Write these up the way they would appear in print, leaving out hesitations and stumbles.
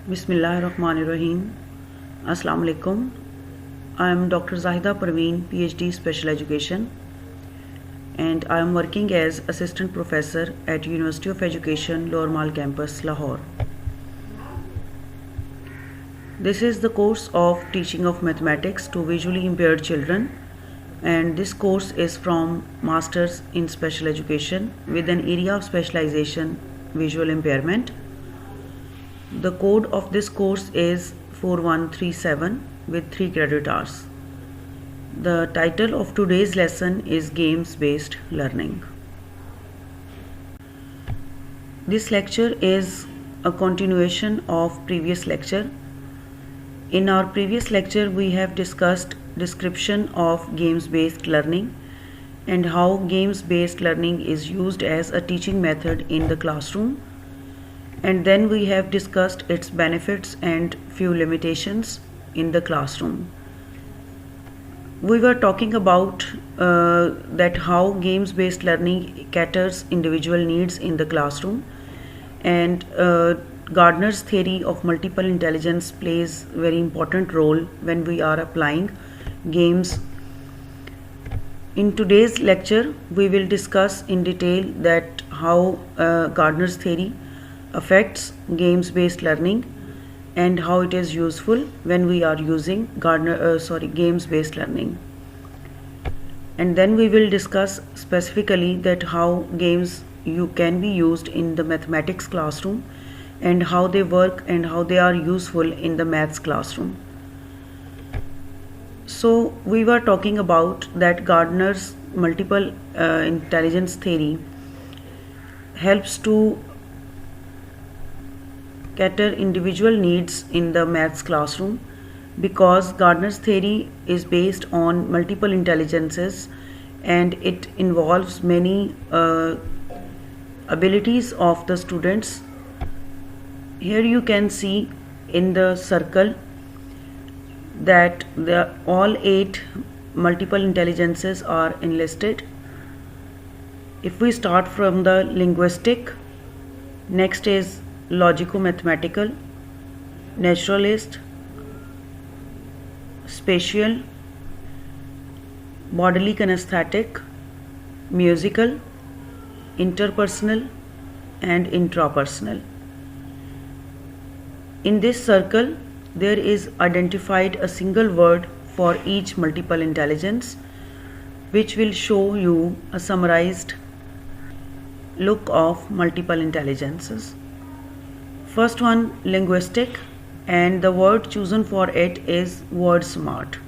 Bismillahirrahmanirrahim. Assalamu alaikum. I am Dr. Zahida Parveen, PhD Special Education, and I am working as Assistant Professor at University of Education, Lower Mall Campus, Lahore. This is the course of Teaching of Mathematics to Visually Impaired Children, and this course is from Masters in Special Education with an area of specialization Visual Impairment. The code of this course is 4137 with 3 credit hours. The title of today's lesson is Games-Based Learning. This lecture is a continuation of previous lecture. In our previous lecture, we have discussed description of games-based learning and how games-based learning is used as a teaching method in the classroom. And then we have discussed its benefits and few limitations in the classroom. We were talking about that how games-based learning caters individual needs in the classroom, and Gardner's theory of multiple intelligence plays a very important role when we are applying games. In today's lecture, we will discuss in detail that how Gardner's theory affects games-based learning and how it is useful when we are using games-based learning. And then we will discuss specifically that how games can be used in the mathematics classroom and how they work and how they are useful in the maths classroom. So we were talking about that Gardner's multiple intelligence theory helps to cater individual needs in the maths classroom, because Gardner's theory is based on multiple intelligences and it involves many abilities of the students. Here you can see in the circle that all 8 multiple intelligences are enlisted. If we start from the linguistic, next is logico-mathematical, naturalist, spatial, bodily kinesthetic, musical, interpersonal and intrapersonal. In this circle, there is identified a single word for each multiple intelligence, which will show you a summarized look of multiple intelligences. First one, linguistic, and the word chosen for it is word smart,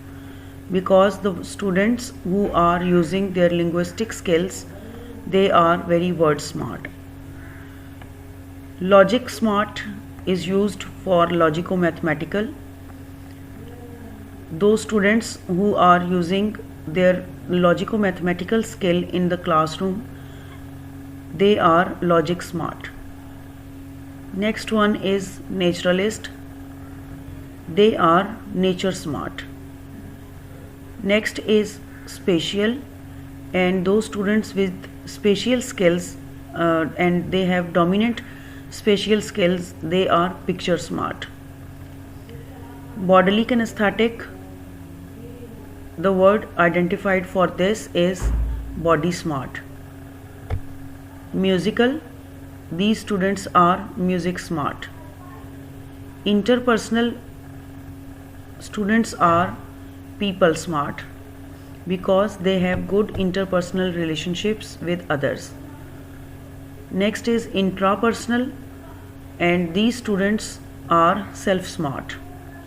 because the students who are using their linguistic skills, they are very word smart. Logic smart is used for logico-mathematical. Those students who are using their logico-mathematical skill in the classroom, they are logic smart. Next one is naturalist. They are nature smart. Next is spatial, and those students with spatial skills and they have dominant spatial skills, they are picture smart. Bodily kinesthetic, the word identified for this is body smart. Musical, these students are music smart. Interpersonal students are people smart, because they have good interpersonal relationships with others. Next is intrapersonal, and these students are self smart,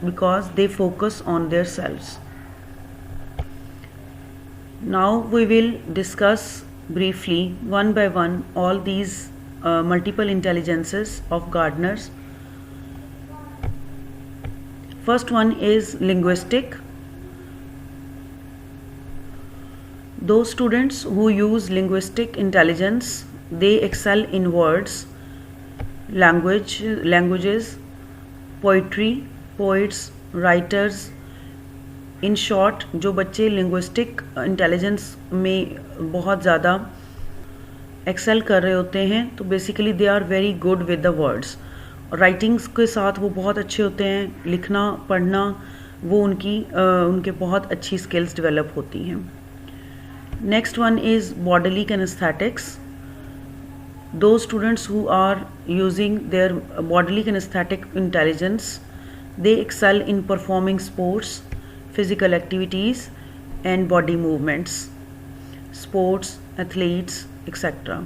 because they focus on their selves. Now we will discuss briefly one by one all these multiple intelligences of Gardner's. First one is linguistic. Those students who use linguistic intelligence, they excel in words, languages, poetry, poets, writers. In short, जो बच्चे linguistic intelligence में बहुत ज़्यादा excel कर रहे होते हैं, तो basically they are very good with the words. Writings के साथ वो बहुत अच्छे होते हैं, लिखना पढ़ना वो उनके बहुत अच्छी स्किल्स डेवलप होती हैं। Next one is bodily kinesthetics. Those students who are using their bodily kinesthetic intelligence, they excel in performing sports, physical activities and body movements, sports, athletes, etc.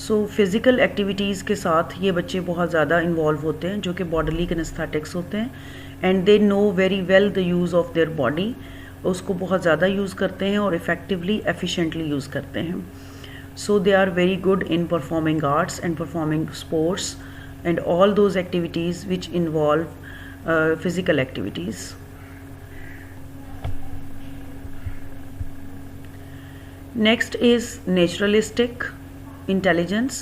So physical activities के साथ ये बच्चे बहुत ज़्यादा involve होते हैं जो कि bodily kinesthetics होते हैं, and they know very well the use of their body, उसको बहुत ज़्यादा यूज़ करते हैं और effectively, efficiently यूज़ करते हैं. So they are very good in performing arts and performing sports and all those activities which involve physical activities. Next is naturalistic intelligence,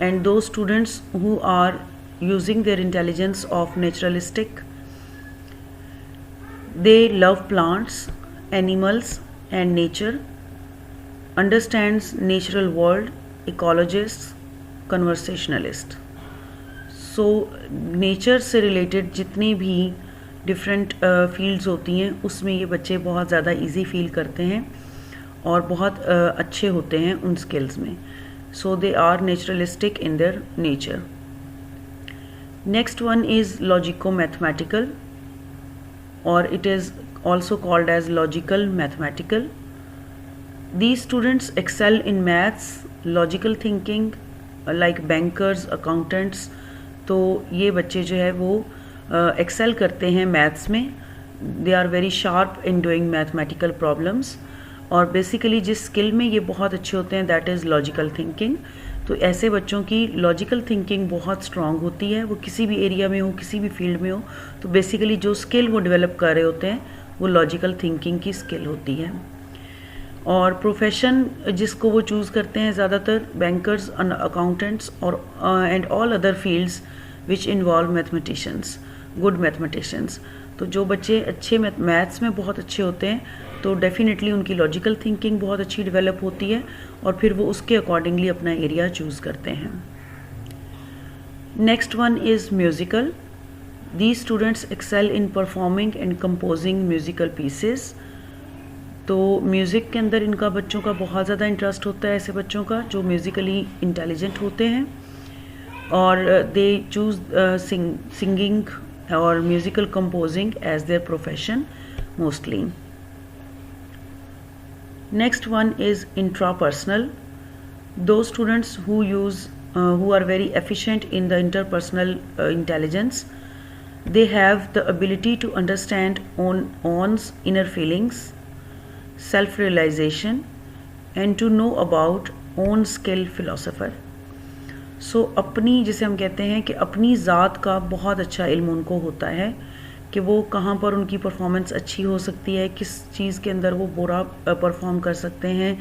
and those students who are using their intelligence of naturalistic, they love plants, animals and nature, understands natural world, ecologists, conversationalist. So nature से related जितनी भी different fields होती हैं उसमें ये बच्चे बहुत ज़्यादा इजी फील करते हैं और बहुत अच्छे होते हैं उन स्किल्स में. So they are naturalistic in their nature. Next one is logico mathematical, और it is also called as logical mathematical. These students excel in maths, logical thinking, like bankers, accountants. तो ये बच्चे जो है वो excel करते हैं maths में. They are very sharp in doing mathematical problems. और basically जिस skill में ये बहुत अच्छे होते हैं that is logical thinking. तो ऐसे बच्चों की logical thinking बहुत strong होती है, वो किसी भी area में हो, किसी भी field में हो. तो basically जो skill वो develop कर रहे होते हैं वो logical thinking की skill होती है. और प्रोफेशन जिसको वो चूज़ करते हैं ज़्यादातर बैंकर्स, अकाउंटेंट्स और and all other fields which involve mathematicians, good mathematicians. तो जो बच्चे अच्छे मैथ्स में बहुत अच्छे होते हैं तो डेफिनेटली उनकी लॉजिकल थिंकिंग बहुत अच्छी डेवलप होती है और फिर वो उसके अकॉर्डिंगली अपना एरिया चूज़ करते हैं. Next one is musical. These students excel in performing and composing musical pieces. तो म्यूज़िक के अंदर इनका बच्चों का बहुत ज़्यादा इंटरेस्ट होता है, ऐसे बच्चों का जो म्यूज़िकली इंटेलिजेंट होते हैं, और दे चूज़ सिंगिंग और musical composing as their profession mostly. Next one is intrapersonal. दो students who are very efficient in the interpersonal intelligence. They have the ability to understand one's inner feelings, self-realization and to know about own skill philosopher. So अपनी, जिसे हम कहते हैं कि अपनी ज़ात का बहुत अच्छा इल्म उनको होता है कि वो कहाँ पर उनकी परफॉर्मेंस अच्छी हो सकती है, किस चीज़ के अंदर वो बुरा परफॉर्म कर सकते हैं,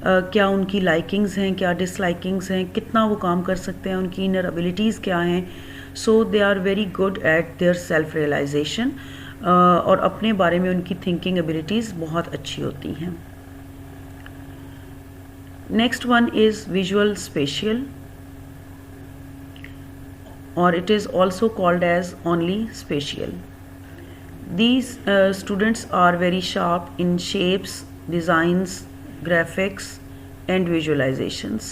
क्या उनकी लाइकिंग्स हैं, क्या डिसलाइकिंग्स हैं, कितना वो काम कर सकते हैं, उनकी इनर एबिलिटीज़ क्या हैं. So they are very good at their self realization, और अपने बारे में उनकी थिंकिंग एबिलिटीज़ बहुत अच्छी होती हैं. Next one is visual spatial, और it is also called as only spatial. These students are very sharp in shapes, designs, graphics and visualizations.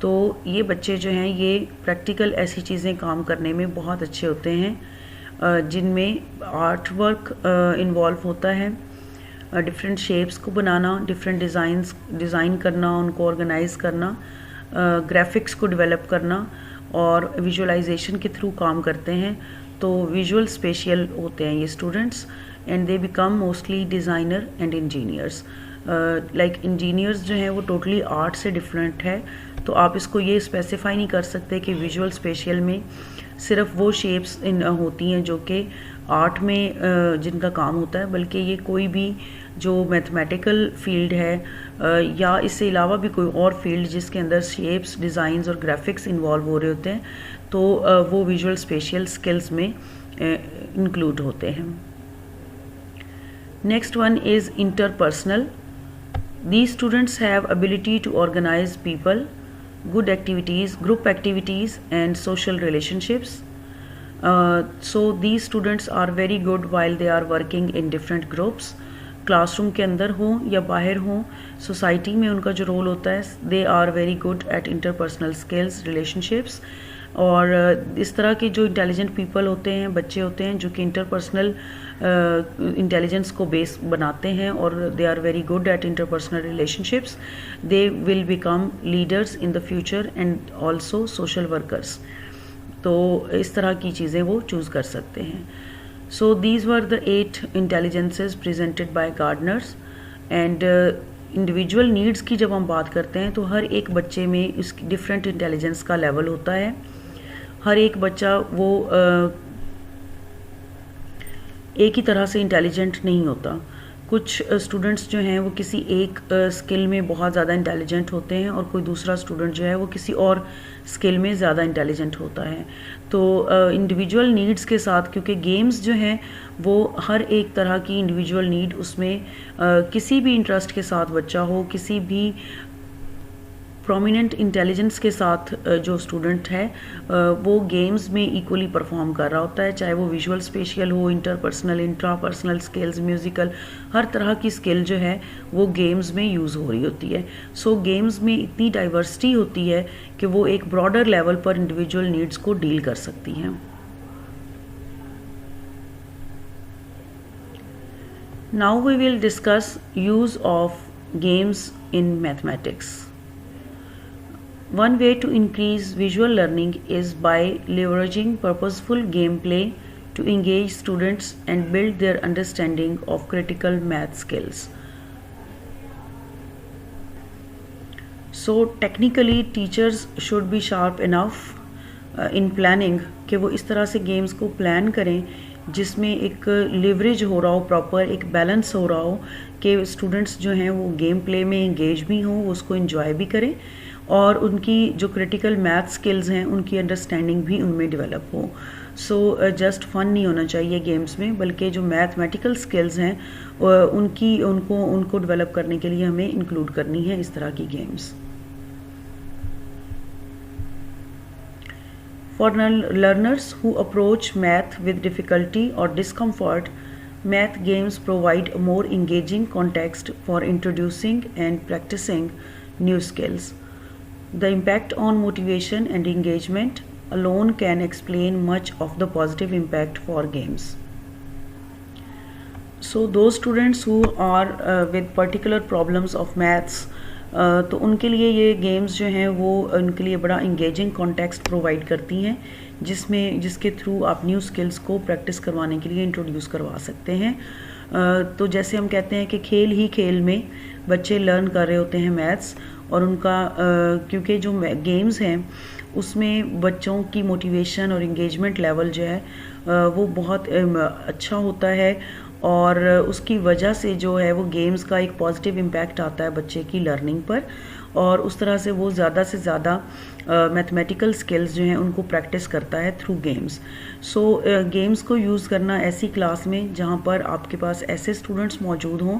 तो ये बच्चे जो हैं ये प्रैक्टिकल ऐसी चीज़ें काम करने में बहुत अच्छे होते हैं जिनमें आर्ट वर्क इन्वॉल्व होता है, डिफरेंट शेप्स को बनाना, डिफरेंट डिज़ाइन करना, उनको ऑर्गेनाइज करना, ग्राफिक्स को डेवलप करना और विजुअलाइजेशन के थ्रू काम करते हैं. तो विजुअल स्पेशियल होते हैं ये students, and they become mostly designer and engineers. Like engineers जो हैं वो टोटली आर्ट से डिफरेंट है, तो आप इसको ये स्पेसिफाई नहीं कर सकते कि विजुअल स्पेशियल में सिर्फ वो शेप्स होती हैं जो कि आर्ट में जिनका काम होता है, बल्कि ये कोई भी जो मैथमेटिकल फील्ड है या इससे अलावा भी कोई और फील्ड जिसके अंदर शेप्स, डिज़ाइंस और ग्राफिक्स इन्वॉल्व हो रहे होते हैं, तो वो विजुअल स्पेशियल स्किल्स में इंक्लूड होते हैं. Next one is interpersonal. These students have ability to organize people, good activities, group activities and social relationships. So these students are very good while they are working in different groups. Classroom के अंदर हों या बाहर हों, society में उनका जो role होता है, they are very good at interpersonal skills, relationships. और इस तरह के जो इंटेलिजेंट पीपल होते हैं, बच्चे होते हैं जो कि इंटरपर्सनल इंटेलिजेंस को बेस बनाते हैं और they are very good at interpersonal relationships, they will become leaders in the future and also social workers. तो इस तरह की चीज़ें वो चूज़ कर सकते हैं. So these were the 8 intelligences presented by Gardner's. And individual needs की जब हम बात करते हैं तो हर एक बच्चे में इसकी डिफरेंट इंटेलिजेंस का लेवल होता है. हर एक बच्चा वो एक ही तरह से इंटेलिजेंट नहीं होता. कुछ स्टूडेंट्स जो हैं वो किसी एक स्किल में बहुत ज़्यादा इंटेलिजेंट होते हैं और कोई दूसरा स्टूडेंट जो है वो किसी और स्किल में ज़्यादा इंटेलिजेंट होता है. तो इंडिविजुअल नीड्स के साथ, क्योंकि गेम्स जो हैं वो हर एक तरह की इंडिविजुअल नीड उसमें किसी भी इंटरेस्ट के साथ बच्चा हो, किसी भी प्रोमिनेंट इंटेलिजेंस के साथ जो स्टूडेंट है वो गेम्स में इक्वली परफॉर्म कर रहा होता है, चाहे वो विजुअल स्पेशियल हो, इंटरपर्सनल, इंट्रापर्सनल स्किल्स, म्यूज़िकल, हर तरह की स्किल जो है वो गेम्स में यूज़ हो रही होती है. सो गेम्स में इतनी डाइवर्सिटी होती है कि वो एक ब्रॉडर लेवल पर इंडिविजुअल नीड्स को डील कर सकती हैं. Now we will discuss use of games in mathematics. One way to increase visual learning is by leveraging purposeful gameplay to engage students and build their understanding of critical math skills. So technically teachers should be sharp enough in planning कि वो इस तरह से games को plan करें जिसमें एक leverage हो रहा हो, प्रॉपर एक बैलेंस हो रहा हो कि स्टूडेंट्स जो हैं वो गेम प्ले में इंगेज भी हों, उसको एंजॉय भी करें और उनकी जो क्रिटिकल मैथ स्किल्स हैं उनकी अंडरस्टैंडिंग भी उनमें डेवलप हो. सो जस्ट फन नहीं होना चाहिए गेम्स में, बल्कि जो मैथमेटिकल स्किल्स हैं उनको डेवलप करने के लिए हमें इंक्लूड करनी है इस तरह की games. For learners who approach math with difficulty or discomfort, math games provide a more engaging context for introducing and practicing new skills. The impact on motivation and engagement alone can explain much of the positive impact for games. So those students who are with particular problems of maths, तो उनके लिए ये games जो हैं वो उनके लिए बड़ा इंगेजिंग कॉन्टेक्स्ट प्रोवाइड करती हैं जिसके थ्रू आप न्यू स्किल्स को प्रैक्टिस करवाने के लिए इंट्रोड्यूस करवा सकते हैं. तो जैसे हम कहते हैं कि खेल ही खेल में बच्चे लर्न कर रहे होते हैं मैथ्स, और उनका क्योंकि जो गेम्स हैं उसमें बच्चों की मोटिवेशन और इंगेजमेंट लेवल जो है वो बहुत अच्छा होता है और उसकी वजह से जो है वो गेम्स का एक पॉजिटिव इम्पैक्ट आता है बच्चे की लर्निंग पर, और उस तरह से वो ज़्यादा से ज़्यादा मैथमेटिकल स्किल्स जो हैं उनको प्रैक्टिस करता है थ्रू गेम्स. सो गेम्स को यूज़ करना ऐसी क्लास में जहाँ पर आपके पास ऐसे स्टूडेंट्स मौजूद हों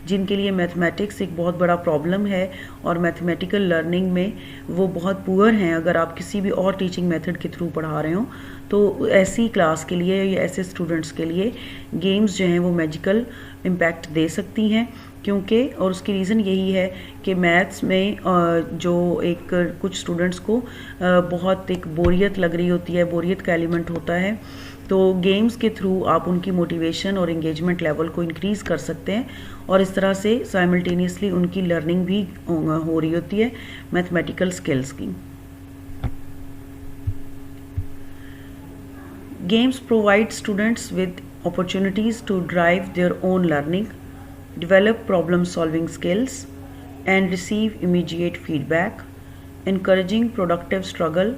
जिनके लिए मैथमेटिक्स एक बहुत बड़ा प्रॉब्लम है और मैथमेटिकल लर्निंग में वो बहुत पुअर हैं. अगर आप किसी भी और टीचिंग मेथड के थ्रू पढ़ा रहे हो तो ऐसी क्लास के लिए या ऐसे स्टूडेंट्स के लिए गेम्स जो हैं वो मैजिकल इम्पैक्ट दे सकती हैं, क्योंकि और उसकी रीज़न यही है कि मैथ्स में जो एक कुछ स्टूडेंट्स को बहुत एक बोरियत लग रही होती है, बोरियत का एलिमेंट होता है, तो गेम्स के थ्रू आप उनकी मोटिवेशन और एंगेजमेंट लेवल को इंक्रीज़ कर सकते हैं और इस तरह से साइमल्टेनियसली उनकी लर्निंग भी हो रही होती है मैथमेटिकल स्किल्स की. Games provide students with opportunities to drive their own learning, develop problem-solving skills, and receive immediate feedback, encouraging productive struggle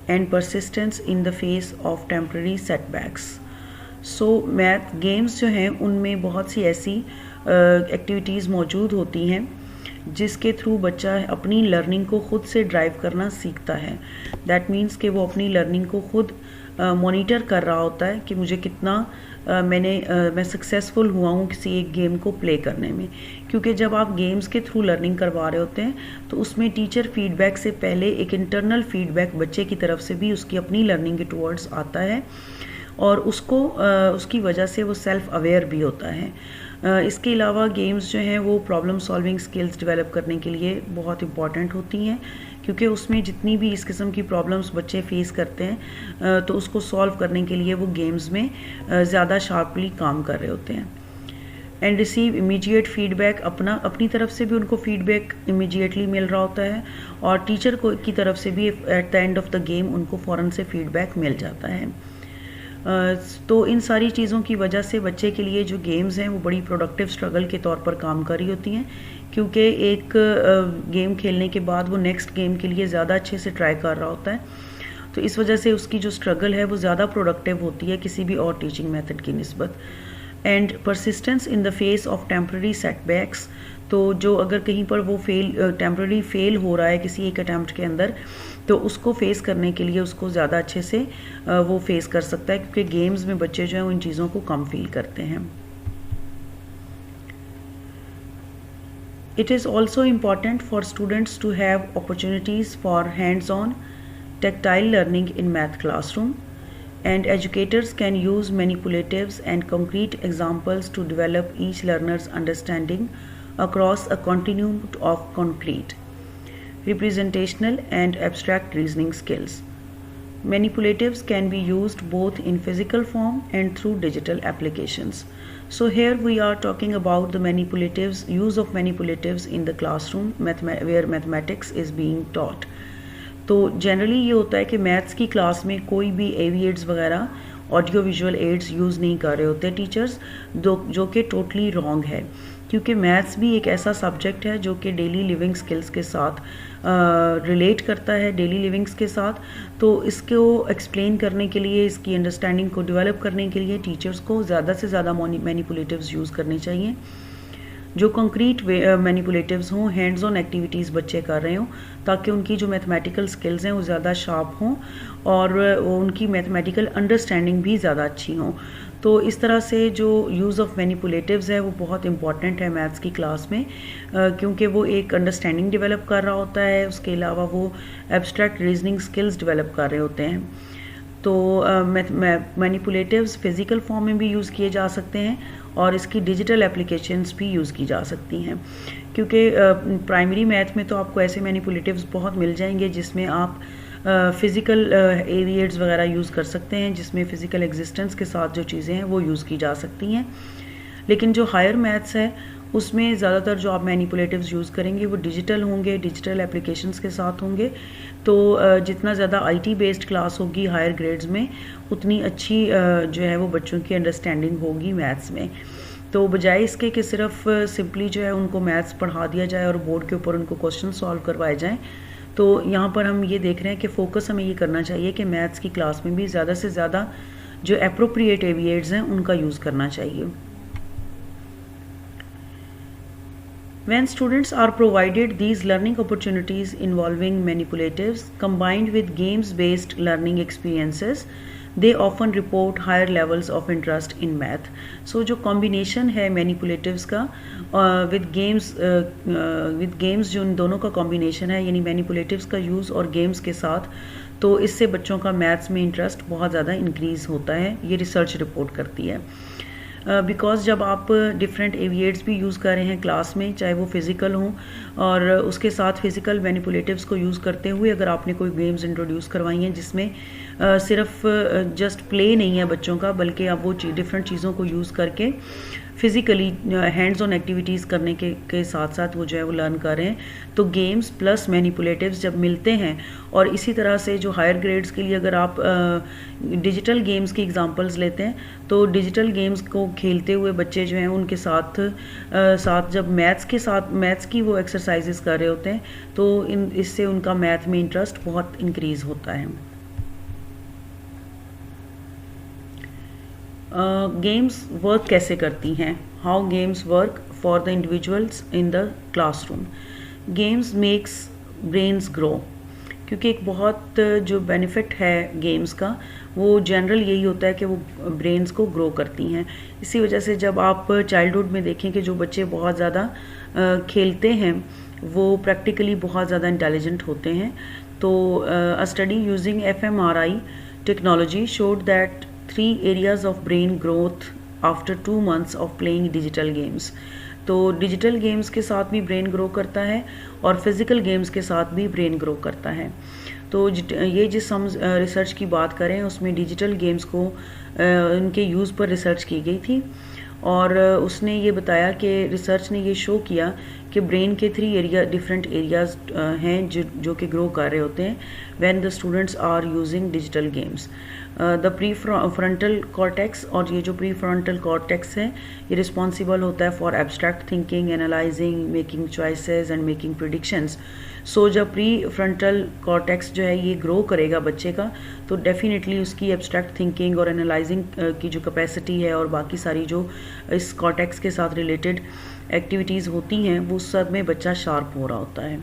and persistence in the face of temporary setbacks. So, math games जो हैं उनमें बहुत सी ऐसी activities मौजूद होती हैं जिसके through बच्चा अपनी लर्निंग को खुद से ड्राइव करना सीखता है. दैट मीन्स कि वो अपनी लर्निंग को खुद मॉनिटर कर रहा होता है कि मुझे कितना मैं सक्सेसफुल हुआ हूँ किसी एक गेम को प्ले करने में। क्योंकि जब आप गेम्स के थ्रू लर्निंग करवा रहे होते हैं तो उसमें टीचर फीडबैक से पहले एक इंटरनल फीडबैक बच्चे की तरफ से भी उसकी अपनी लर्निंग के टुवर्ड्स आता है और उसकी वजह से वो सेल्फ अवेयर भी होता है। इसके अलावा गेम्स जो हैं वो प्रॉब्लम सॉल्विंग स्किल्स डेवलप करने के लिए बहुत इंपॉर्टेंट होती हैं, क्योंकि उसमें जितनी भी इस किस्म की प्रॉब्लम्स बच्चे फेस करते हैं तो उसको सॉल्व करने के लिए वो गेम्स में ज़्यादा शार्पली काम कर रहे होते हैं। एंड रिसीव इमीडिएट फीडबैक, अपनी तरफ से भी उनको फीडबैक इमीडिएटली मिल रहा होता है और टीचर की तरफ से भी at the end of the game उनको फ़ौरन से फीडबैक मिल जाता है। तो इन सारी चीज़ों की वजह से बच्चे के लिए जो गेम्स हैं वो बड़ी प्रोडक्टिव स्ट्रगल के तौर पर काम कर रही होती हैं, क्योंकि एक गेम खेलने के बाद वो नेक्स्ट गेम के लिए ज़्यादा अच्छे से ट्राई कर रहा होता है। तो इस वजह से उसकी जो स्ट्रगल है वो ज़्यादा प्रोडक्टिव होती है किसी भी और टीचिंग मेथड की निस्बत। And persistence in the face of temporary setbacks, तो जो अगर कहीं पर वो टेम्प्रेरी फेल हो रहा है किसी एक अटैम्प्ट के अंदर, तो उसको फेस करने के लिए उसको ज़्यादा अच्छे से वो फेस कर सकता है, क्योंकि गेम्स में बच्चे जो हैं उन चीज़ों को कम फील करते हैं। It is also important for students to have opportunities for hands-on tactile learning in math classroom, and educators can use manipulatives and concrete examples to develop each learner's understanding across a continuum of concrete, representational and abstract reasoning skills. Manipulatives can be used both in physical form and through digital applications. So here we are talking about the use of manipulatives in the classroom where mathematics is being taught. तो generally ये होता है कि maths की class में कोई भी एविएड्स वगैरह ऑडियो विजुअल एड्स यूज़ नहीं कर रहे होते टीचर्स, जो कि टोटली रॉन्ग है, क्योंकि मैथ्स भी एक ऐसा सब्जेक्ट है जो कि डेली लिविंग स्किल्स के साथ रिलेट करता है, डेली लिविंग्स के साथ। तो इसको एक्सप्लेन करने के लिए, इसकी अंडरस्टैंडिंग को डेवलप करने के लिए टीचर्स को ज़्यादा से ज़्यादा मैनिपुलेटिव्स यूज़ करने चाहिए, जो कंक्रीट मैनिपुलेटिव्स हों, हैंड्स ऑन एक्टिविटीज़ बच्चे कर रहे हों, ताकि उनकी जो मैथमेटिकल स्किल्स हैं वो ज़्यादा शार्प हों और उनकी मैथमेटिकल अंडरस्टैंडिंग भी ज़्यादा अच्छी हों। तो इस तरह से जो यूज़ ऑफ मैनिपुलेटिव्स है वो बहुत इंपॉर्टेंट है मैथ्स की क्लास में, क्योंकि वो एक अंडरस्टैंडिंग डेवलप कर रहा होता है, उसके अलावा वो एब्स्ट्रैक्ट रीजनिंग स्किल्स डेवलप कर रहे होते हैं। तो मैनिपुलेटिव्स फ़िज़िकल फॉर्म में भी यूज़ किए जा सकते हैं और इसकी डिजिटल एप्लीकेशंस भी यूज़ की जा सकती हैं, क्योंकि प्राइमरी मैथ में तो आपको ऐसे मैनिपुलेटिव्स बहुत मिल जाएंगे जिसमें आप फ़िज़िकल एविएड्स वगैरह यूज़ कर सकते हैं, जिसमें फ़िज़िकल एग्जिस्टेंस के साथ जो चीज़ें हैं वो यूज़ की जा सकती हैं। लेकिन जो हायर मैथ्स है उसमें ज़्यादातर जो आप मैनिपुलेटिव्स यूज़ करेंगे वो डिजिटल होंगे, डिजिटल एप्लीकेशंस के साथ होंगे। तो जितना ज़्यादा आईटी बेस्ड क्लास होगी हायर ग्रेड्स में, उतनी अच्छी जो है वो बच्चों की अंडरस्टैंडिंग होगी मैथ्स में। तो बजाय इसके कि सिर्फ सिंपली जो है उनको मैथ्स पढ़ा दिया जाए और बोर्ड के ऊपर उनको क्वेश्चन सॉल्व करवाए जाएँ, तो यहाँ पर हम ये देख रहे हैं कि फ़ोकस हमें ये करना चाहिए कि मैथ्स की क्लास में भी ज़्यादा से ज़्यादा जो एप्रोप्रिएट एविएड्स हैं उनका यूज़ करना चाहिए। When students are provided these learning opportunities involving manipulatives combined with games-based learning experiences, they often report higher levels of interest in math. So जो combination है manipulatives का with games जो इन दोनों का combination है, यानी manipulatives का use और games के साथ, तो इससे बच्चों का मैथ्स में इंटरेस्ट बहुत ज़्यादा इंक्रीज़ होता है, ये रिसर्च रिपोर्ट करती है। बिकॉज़ जब आप डिफरेंट एविएड्स भी यूज़ कर रहे हैं क्लास में, चाहे वो फ़िज़िकल हों, और उसके साथ फ़िज़िकल मैनिपुलेटिव्स को यूज़ करते हुए अगर आपने कोई गेम्स इंट्रोड्यूस करवाई हैं जिसमें सिर्फ जस्ट प्ले नहीं है बच्चों का, बल्कि आप वो डिफरेंट चीज़ों को यूज़ करके फ़िज़िकली हैंड्स ऑन एक्टिविटीज़ करने के साथ साथ वो जो है वो लर्न कर रहे हैं, तो गेम्स प्लस मैनिपुलेटिव्स जब मिलते हैं, और इसी तरह से जो हायर ग्रेड्स के लिए अगर आप डिजिटल गेम्स की एग्जांपल्स लेते हैं, तो डिजिटल गेम्स को खेलते हुए बच्चे जो हैं उनके साथ जब मैथ्स की वो एक्सरसाइजेस कर रहे होते हैं, तो इससे उनका मैथ में इंटरेस्ट बहुत इंक्रीज़ होता है। गेम्स वर्क कैसे करती हैं? How games work for the individuals in the classroom. Games makes brains grow. क्योंकि एक बहुत जो बेनिफिट है गेम्स का वो जनरल यही होता है कि वो ब्रेन्स को ग्रो करती हैं। इसी वजह से जब आप चाइल्डहुड में देखें कि जो बच्चे बहुत ज़्यादा खेलते हैं वो प्रैक्टिकली बहुत ज़्यादा इंटेलिजेंट होते हैं। तो अ study using fMRI technology showed that 3 areas of brain growth after 2 months of playing digital games. तो डिजिटल गेम्स के साथ भी ब्रेन ग्रो करता है और फिज़िकल गेम्स के साथ भी ब्रेन ग्रो करता है। तो ये जिस हम रिसर्च की बात करें उसमें डिजिटल गेम्स को उनके यूज़ पर रिसर्च की गई थी और उसने ये बताया कि रिसर्च ने ये शो किया कि ब्रेन के 3 डिफरेंट एरियाज हैं जो कि ग्रो कर रहे होते हैं when the students are using digital games. The prefrontal cortex, और ये जो प्री फ्रंटल कॉर्टेक्स है ये रिस्पॉन्सिबल होता है for abstract thinking, analyzing, making choices and making predictions. So जब प्री फ्रंटल कॉर्टेक्स जो है ये ग्रो करेगा बच्चे का तो डेफिनेटली उसकी एब्स्ट्रैक्ट थिंकिंग और एनालाइजिंग की जो कैपेसिटी है और बाकी सारी जो इस कॉर्टेक्स के साथ रिलेटेड एक्टिविटीज़ होती हैं वो सब में बच्चा शार्प हो रहा होता है।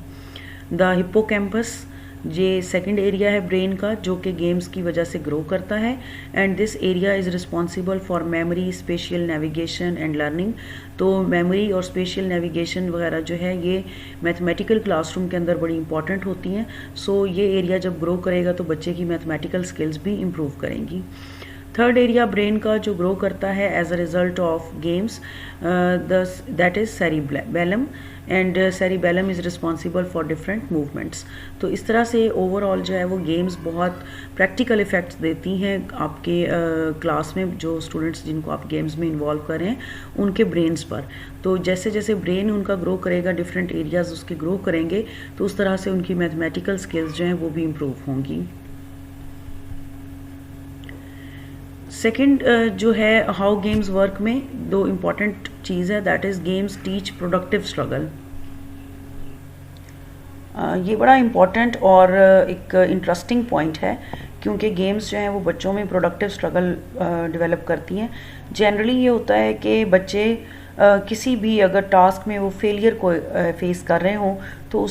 द हिप्पोकैम्पस ये सेकंड एरिया है ब्रेन का जो कि गेम्स की वजह से ग्रो करता है and this area is responsible for memory, spatial navigation and learning. तो मेमोरी और स्पेशियल नेविगेशन वगैरह जो है ये मैथमेटिकल क्लासरूम के अंदर बड़ी इंपॉर्टेंट होती हैं। सो ये एरिया जब ग्रो करेगा तो बच्चे की मैथमेटिकल स्किल्स भी इम्प्रूव करेंगी। थर्ड एरिया ब्रेन का जो ग्रो करता है as a result of games that is cerebellum and cerebellum is responsible for different movements. तो इस तरह से ओवरऑल जो है वो गेम्स बहुत प्रैक्टिकल इफ़ेक्ट्स देती हैं आपके क्लास में जो स्टूडेंट्स जिनको आप गेम्स में इन्वॉल्व कर रहे हैं उनके ब्रेन्स पर। तो जैसे जैसे ब्रेन उनका ग्रो करेगा, डिफरेंट एरियाज उसके ग्रो करेंगे तो उस तरह से उनकी मैथमेटिकल स्किल्स जो हैं वो भी इम्प्रूव होंगी। सेकेंड जो है हाउ गेम्स वर्क में दो इम्पॉर्टेंट चीज़ है that is games teach productive struggle. ये बड़ा इम्पॉर्टेंट और एक इंटरेस्टिंग पॉइंट है क्योंकि गेम्स जो हैं वो बच्चों में प्रोडक्टिव स्ट्रगल डेवलप करती हैं। जनरली ये होता है कि बच्चे किसी भी अगर टास्क में वो फेलियर को फेस कर रहे हों तो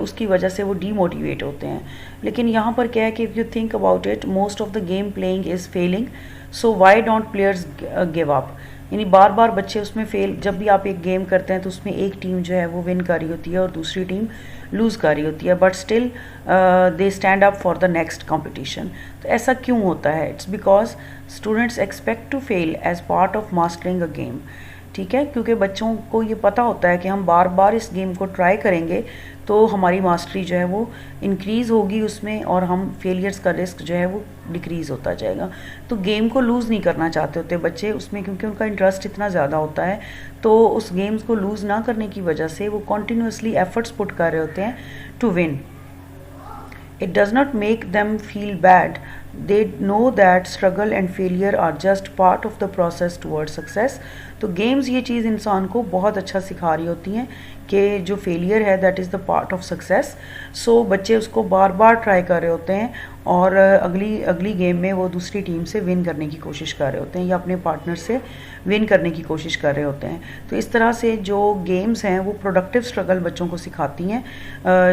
उसकी वजह से वो डीमोटिवेट होते हैं। लेकिन यहाँ पर क्या है कि if you think about it most of the game playing is failing, so why don't players give up. यानी बार बार बच्चे उसमें फेल, जब भी आप एक गेम करते हैं तो उसमें एक टीम जो है वो विन कर रही होती है और दूसरी टीम लूज़ कर रही होती है, but still they stand up for the next competition. तो ऐसा क्यों होता है? It's because students expect to fail as part of mastering a game. ठीक है, क्योंकि बच्चों को ये पता होता है कि हम बार बार इस गेम को ट्राई करेंगे तो हमारी मास्टरी जो है वो इंक्रीज़ होगी उसमें और हम फेलियर्स का रिस्क जो है वो डिक्रीज़ होता जाएगा। तो गेम को लूज़ नहीं करना चाहते होते बच्चे उसमें, क्योंकि उनका इंटरेस्ट इतना ज़्यादा होता है। तो उस गेम्स को लूज़ ना करने की वजह से वो कॉन्टीन्यूसली एफर्ट्स पुट कर रहे होते हैं to win. It does not make them feel bad. They know that struggle and failure are just part of the process towards success. तो गेम्स ये चीज़ इंसान को बहुत अच्छा सिखा रही होती हैं कि जो फेलियर है that is the part of success. So बच्चे उसको बार बार ट्राई कर रहे होते हैं और अगली गेम में वो दूसरी टीम से विन करने की कोशिश कर रहे होते हैं या अपने पार्टनर से विन करने की कोशिश कर रहे होते हैं। तो इस तरह से जो गेम्स हैं वो प्रोडक्टिव स्ट्रगल बच्चों को सिखाती हैं,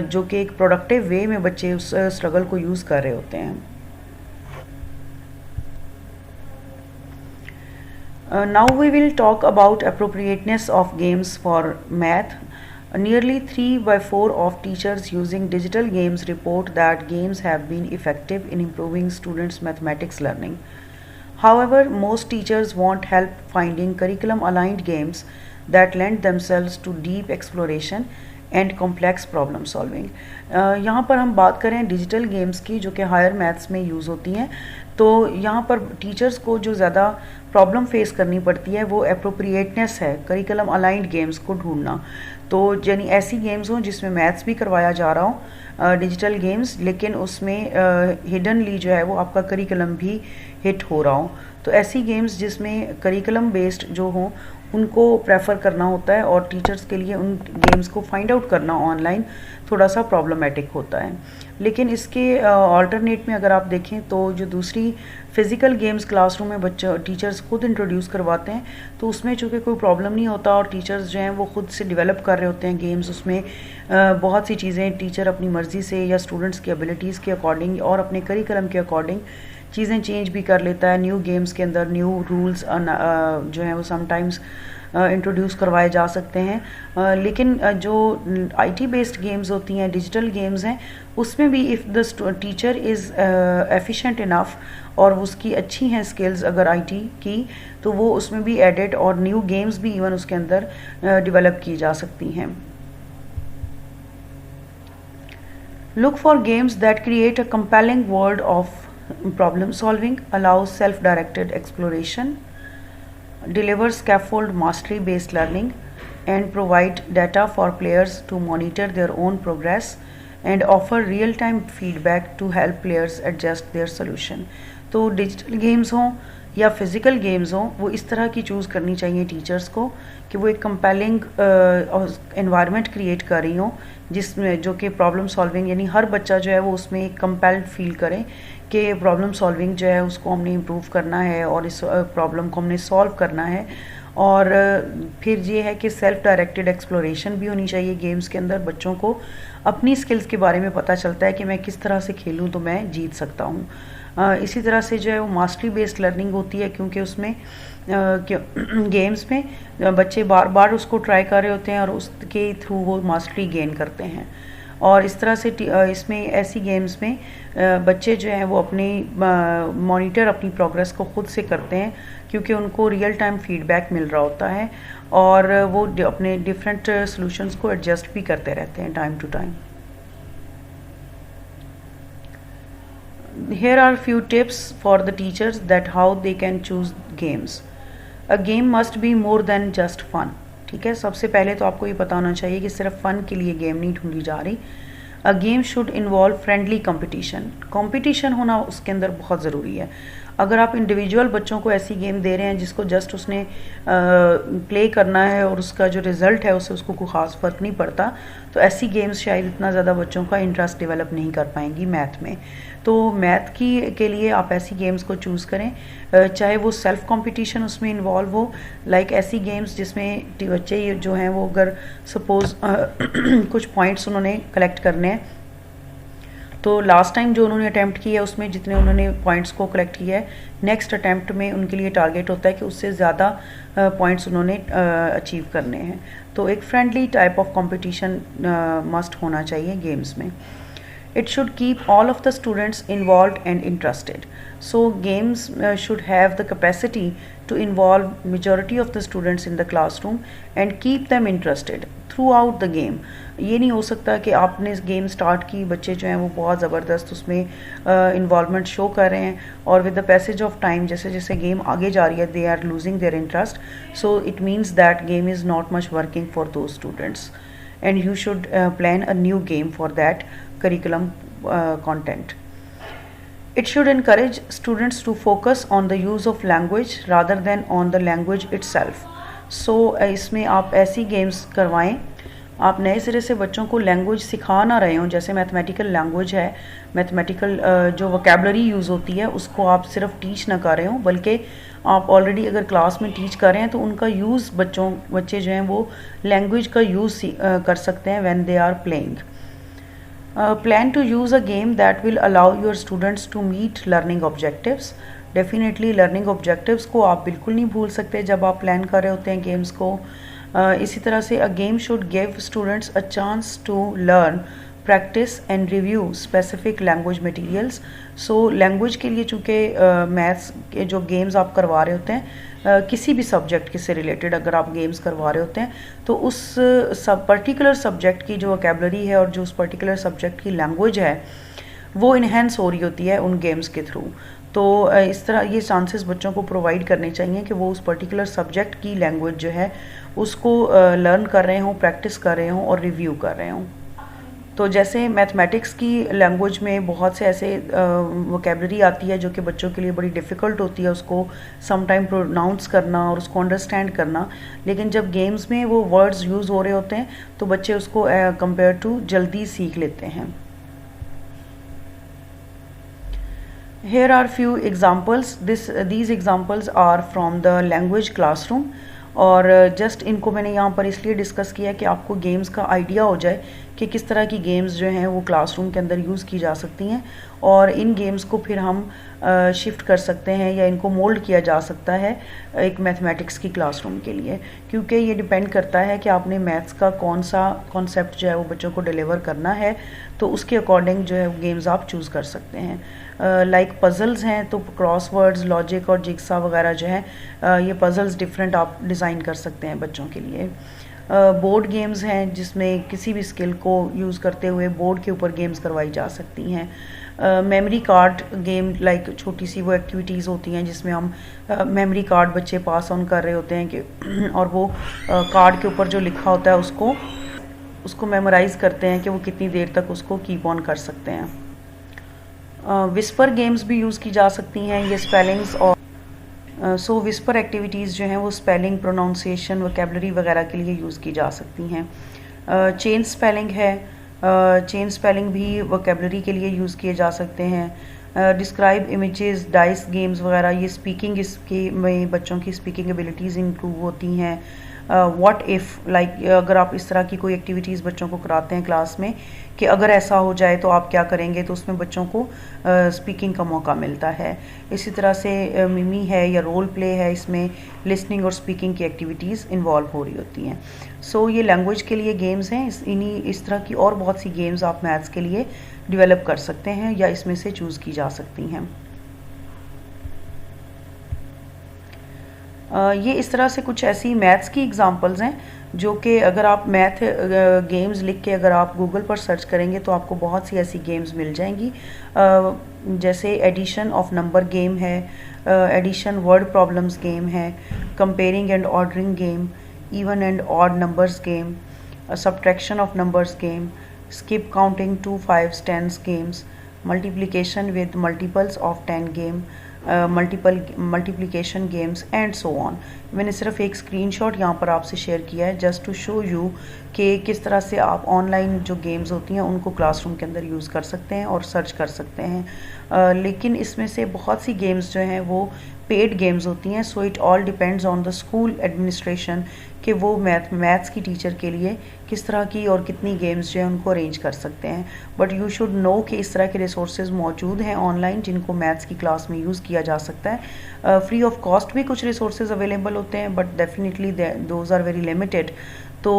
जो कि एक प्रोडक्टिव वे में बच्चे उस स्ट्रगल को यूज़ कर रहे होते हैं। Now we will talk about appropriateness of games for math. Nearly 3/4 of teachers using digital games report that games have been effective in improving students' mathematics learning. However, most teachers want help finding curriculum-aligned games that lend themselves to deep exploration and complex problem solving. यहाँ पर हम बात करें digital games की जो कि higher maths में use होती हैं, तो यहाँ पर टीचर्स को जो ज़्यादा प्रॉब्लम फेस करनी पड़ती है वो एप्रोप्रिएटनेस है, करिकुलम अलाइंड गेम्स को ढूंढना। तो यानी ऐसी गेम्स हों जिसमें मैथ्स भी करवाया जा रहा हो, डिजिटल गेम्स, लेकिन उसमें हिडनली जो है वो आपका करिकुलम भी हिट हो रहा हो। तो ऐसी गेम्स जिसमें करिकुलम बेस्ड जो हों उनको प्रेफर करना होता है और टीचर्स के लिए उन गेम्स को फाइंड आउट करना ऑनलाइन थोड़ा सा प्रॉब्लमेटिक होता है। लेकिन इसके ऑल्टरनेट में अगर आप देखें तो जो दूसरी फ़िज़िकल गेम्स क्लासरूम में बच्चे टीचर्स खुद इंट्रोड्यूस करवाते हैं, तो उसमें चूँकि कोई प्रॉब्लम नहीं होता और टीचर्स जो हैं वो खुद से डेवलप कर रहे होते हैं गेम्स। उसमें बहुत सी चीज़ें टीचर अपनी मर्ज़ी से या स्टूडेंट्स की एबिलिटीज़ के अकॉर्डिंग और अपने करिकुलम के अकॉर्डिंग चीज़ें चेंज भी कर लेता है। न्यू गेम्स के अंदर न्यू रूल्स जो हैं वो समटाइम्स इंट्रोड्यूस करवाए जा सकते हैं। लेकिन जो आईटी बेस्ड गेम्स होती हैं, डिजिटल गेम्स हैं, उसमें भी if the teacher is efficient enough और उसकी अच्छी हैं स्किल्स अगर आईटी की, तो वो उसमें भी एडिट और न्यू गेम्स भी इवन उसके अंदर डेवलप की जा सकती हैं। Look for games that create a compelling world of problem solving, allow self-directed exploration, deliver scaffold mastery based learning, and provide data for players to monitor their own progress and offer real time feedback to help players adjust their solution. तो digital games हों या physical games हों, वो इस तरह की choose करनी चाहिए टीचर्स को कि वो एक कंपेलिंग एनवायरनमेंट क्रिएट कर रही हों जिसमें जो कि प्रॉब्लम सॉल्विंग, यानी हर बच्चा जो है वो उसमें एक कंपेल्ड फील करे कि प्रॉब्लम सॉल्विंग जो है उसको हमने इम्प्रूव करना है और इस प्रॉब्लम को हमने सॉल्व करना है। और फिर ये है कि सेल्फ डायरेक्टेड एक्सप्लोरेशन भी होनी चाहिए गेम्स के अंदर। बच्चों को अपनी स्किल्स के बारे में पता चलता है कि मैं किस तरह से खेलूँ तो मैं जीत सकता हूँ। इसी तरह से जो है वो मास्टरी बेस्ड लर्निंग होती है, क्योंकि उसमें गेम्स में बच्चे बार बार उसको ट्राई कर रहे होते हैं और उसके थ्रू वो मास्टरी गेन करते हैं। और इस तरह से इसमें ऐसी गेम्स में बच्चे जो हैं वो अपनी मॉनिटर अपनी प्रोग्रेस को खुद से करते हैं, क्योंकि उनको रियल टाइम फीडबैक मिल रहा होता है और वो अपने डिफरेंट सॉल्यूशंस को एडजस्ट भी करते रहते हैं time to time. Here are few tips for the teachers that how they can choose games. A game must be more than just fun. ठीक है, सबसे पहले तो आपको ये पता होना चाहिए कि सिर्फ फन के लिए गेम नहीं ढूंढी जा रही। अ game should involve friendly competition. Competition होना उसके अंदर बहुत ज़रूरी है। अगर आप इंडिविजुअल बच्चों को ऐसी गेम दे रहे हैं जिसको जस्ट उसने प्ले करना है और उसका जो रिज़ल्ट है उससे उसको कोई ख़ास फ़र्क नहीं पड़ता, तो ऐसी गेम्स शायद इतना ज़्यादा बच्चों का इंटरेस्ट डेवलप नहीं कर पाएंगी मैथ में। तो मैथ के लिए आप ऐसी गेम्स को चूज़ करें, चाहे वो सेल्फ कंपटीशन उसमें इन्वॉल्व हो, लाइक ऐसी गेम्स जिसमें बच्चे जो हैं वो अगर सपोज़ कुछ पॉइंट्स उन्होंने कलेक्ट करने हैं, तो लास्ट टाइम जो उन्होंने अटैम्प्ट किया है उसमें जितने उन्होंने पॉइंट्स को कलेक्ट किया है, नेक्स्ट अटैम्प्ट में उनके लिए टारगेट होता है कि उससे ज़्यादा पॉइंट्स उन्होंने अचीव करने हैं। तो एक friendly type of competition must होना चाहिए गेम्स में। It should keep all of the students involved and interested. So games should have the capacity to involve majority of the students in the classroom and keep them interested throughout the game. ये नहीं हो सकता कि आपने game start की, बच्चे जो हैं वो बहुत ज़बरदस्त उसमें इन्वॉल्वमेंट शो कर रहे हैं और with the passage of time जैसे जैसे गेम आगे जा रही है they are losing their interest, so it means that game is not much working for those students and you should plan a new game for that curriculum content. It should encourage students to focus on the use of language rather than on the language itself. So इसमें आप ऐसी games करवाएं, आप नए सिरे से बच्चों को लैंग्वेज सिखा ना रहे हों। जैसे मैथमेटिकल लैंग्वेज है, मैथमेटिकल जो वोकेबलरी यूज़ होती है उसको आप सिर्फ टीच ना कर रहे हों, बल्कि आप ऑलरेडी अगर क्लास में टीच कर रहे हैं तो उनका यूज़ बच्चे जो हैं वो लैंग्वेज का यूज़ कर सकते हैं when they are playing. Plan to use a game that will allow your students to meet learning objectives. Definitely learning objectives को आप बिल्कुल नहीं भूल सकते जब आप प्लान कर रहे होते हैं गेम्स को। इसी तरह से a game should give students a chance to learn, practice and review specific language materials. So language के लिए चूँकि मैथ्स के जो गेम्स आप करवा रहे होते हैं, किसी भी सब्जेक्ट के से रिलेटेड अगर आप गेम्स करवा रहे होते हैं तो उस पर्टिकुलर सब्जेक्ट की जो वोकेबलरी है और जो उस पर्टिकुलर सब्जेक्ट की लैंग्वेज है वो इन्हेंस हो रही होती है उन गेम्स के थ्रू। तो इस तरह ये चांसेस बच्चों को प्रोवाइड करने चाहिए कि वो उस पर्टिकुलर सब्जेक्ट की लैंग्वेज जो है उसको लर्न कर रहे हों, प्रैक्टिस कर रहे हों और रिव्यू कर रहे हों। तो जैसे मैथमेटिक्स की लैंग्वेज में बहुत से ऐसे वोकेबलरी आती है जो कि बच्चों के लिए बड़ी डिफ़िकल्ट होती है उसको सम टाइम प्रोनाउंस करना और उसको अंडरस्टैंड करना, लेकिन जब गेम्स में वो वर्ड्स यूज़ हो रहे होते हैं तो बच्चे उसको कंपेयर टू जल्दी सीख लेते हैं। Here are few examples. These examples are from the language classroom. और जस्ट इनको मैंने यहाँ पर इसलिए डिस्कस किया कि आपको गेम्स का आइडिया हो जाए कि किस तरह की गेम्स जो हैं वो क्लासरूम के अंदर यूज़ की जा सकती हैं, और इन गेम्स को फिर हम शिफ्ट कर सकते हैं या इनको मोल्ड किया जा सकता है एक मैथमेटिक्स की क्लासरूम के लिए, क्योंकि ये डिपेंड करता है कि आपने मैथ्स का कौन सा कॉन्सेप्ट जो है वो बच्चों को डिलीवर करना है, तो उसके अकॉर्डिंग जो है गेम्स आप चूज़ कर सकते हैं। लाइक पज़ल्स हैं तो क्रॉसवर्ड्स, लॉजिक और जिग्सा वगैरह जो है ये पज़ल्स डिफरेंट आप डिज़ाइन कर सकते हैं बच्चों के लिए। बोर्ड गेम्स हैं जिसमें किसी भी स्किल को यूज़ करते हुए बोर्ड के ऊपर गेम्स करवाई जा सकती हैं। मेमोरी कार्ड गेम, लाइक छोटी सी वो एक्टिविटीज़ होती हैं जिसमें हम मेमोरी कार्ड बच्चे पास ऑन कर रहे होते हैं कि और वो कार्ड के ऊपर जो लिखा होता है उसको मेमोराइज़ करते हैं कि वो कितनी देर तक उसको कीप ऑन कर सकते हैं। विस्पर गेम्स भी यूज़ की जा सकती हैं, ये स्पेलिंग्स और विस्पर एक्टिविटीज़ जो हैं वो स्पेलिंग, प्रोनाउंसिएशन, वोकेबलरी वगैरह के लिए यूज़ की जा सकती हैं। चेन स्पेलिंग है, चेन स्पेलिंग भी वोकेबलरी के लिए यूज़ किए जा सकते हैं। डिस्क्राइब इमेजेस, डाइस गेम्स वगैरह, ये स्पीकिंग, इसके में बच्चों की स्पीकिंग एबिलिटीज़ इम्प्रूव होती हैं। व्हाट इफ़, लाइक अगर आप इस तरह की कोई एक्टिविटीज़ बच्चों को कराते हैं क्लास में कि अगर ऐसा हो जाए तो आप क्या करेंगे, तो उसमें बच्चों को स्पीकिंग का मौका मिलता है। इसी तरह से मिमी है या रोल प्ले है, इसमें लिसनिंग और स्पीकिंग की एक्टिविटीज़ इन्वॉल्व हो रही होती हैं। सो ये लैंग्वेज के लिए गेम्स हैं। इस तरह की और बहुत सी गेम्स आप मैथ्स के लिए डेवलप कर सकते हैं या इसमें से चूज़ की जा सकती हैं। ये इस तरह से कुछ ऐसी मैथ्स की एग्जांपल्स हैं जो कि अगर आप मैथ गेम्स लिख के अगर आप गूगल पर सर्च करेंगे तो आपको बहुत सी ऐसी गेम्स मिल जाएंगी। जैसे एडिशन ऑफ नंबर गेम है, एडिशन वर्ड प्रॉब्लम्स गेम है, comparing and ordering game, even and odd numbers game, subtraction of numbers game, skip counting to 5s 10s games, multiplication with multiples of 10 game, multiplication games and so on। मैंने सिर्फ एक screenshot यहाँ पर आपसे share किया है just to show you कि किस तरह से आप ऑनलाइन जो गेम्स होती हैं उनको क्लासरूम के अंदर यूज़ कर सकते हैं और सर्च कर सकते हैं। लेकिन इसमें से बहुत सी गेम्स जो हैं वो पेड गेम्स होती हैं। So it all depends on the school administration कि वो मैथ्स की टीचर के लिए किस तरह की और कितनी गेम्स जो है उनको अरेंज कर सकते हैं। बट यू शुड नो कि इस तरह के रिसोर्सेज मौजूद हैं ऑनलाइन जिनको मैथ्स की क्लास में यूज़ किया जा सकता है। फ्री ऑफ कॉस्ट भी कुछ रिसोर्सेज अवेलेबल होते हैं, but definitely those are very limited. तो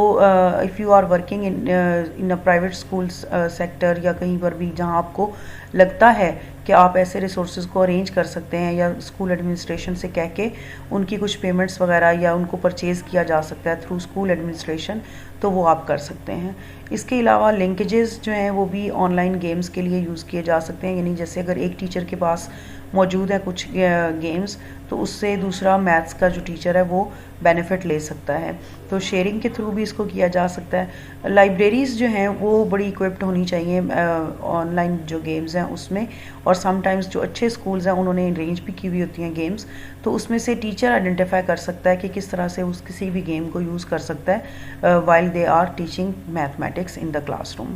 if you are working in a private school sector या कहीं पर भी जहाँ आपको लगता है कि आप ऐसे रिसोर्सेज को अरेंज कर सकते हैं या स्कूल एडमिनिस्ट्रेशन से कह के उनकी कुछ पेमेंट्स वगैरह या उनको परचेज़ किया जा सकता है थ्रू स्कूल एडमिनिस्ट्रेशन, तो वो आप कर सकते हैं। इसके अलावा लिंकेजेस जो हैं वो भी ऑनलाइन गेम्स के लिए यूज़ किए जा सकते हैं। यानी जैसे अगर एक टीचर के पास मौजूद है कुछ गेम्स तो उससे दूसरा मैथ्स का जो टीचर है वो बेनिफिट ले सकता है, तो शेयरिंग के थ्रू भी इसको किया जा सकता है। लाइब्रेरीज़ जो हैं वो बड़ी इक्विप्ड होनी चाहिए ऑनलाइन जो गेम्स हैं उसमें, और समटाइम्स जो अच्छे स्कूल्स हैं उन्होंने अरेंज भी की हुई होती हैं गेम्स, तो उसमें से टीचर आइडेंटिफाई कर सकता है कि किस तरह से उस किसी भी गेम को यूज़ कर सकता है while they are teaching mathematics in the classroom.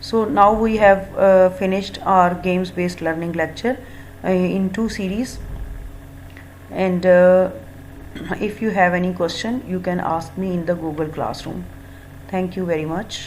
So now we have finished our games based learning lecture in 2 series, and if you have any question you can ask me in the Google Classroom. Thank you very much.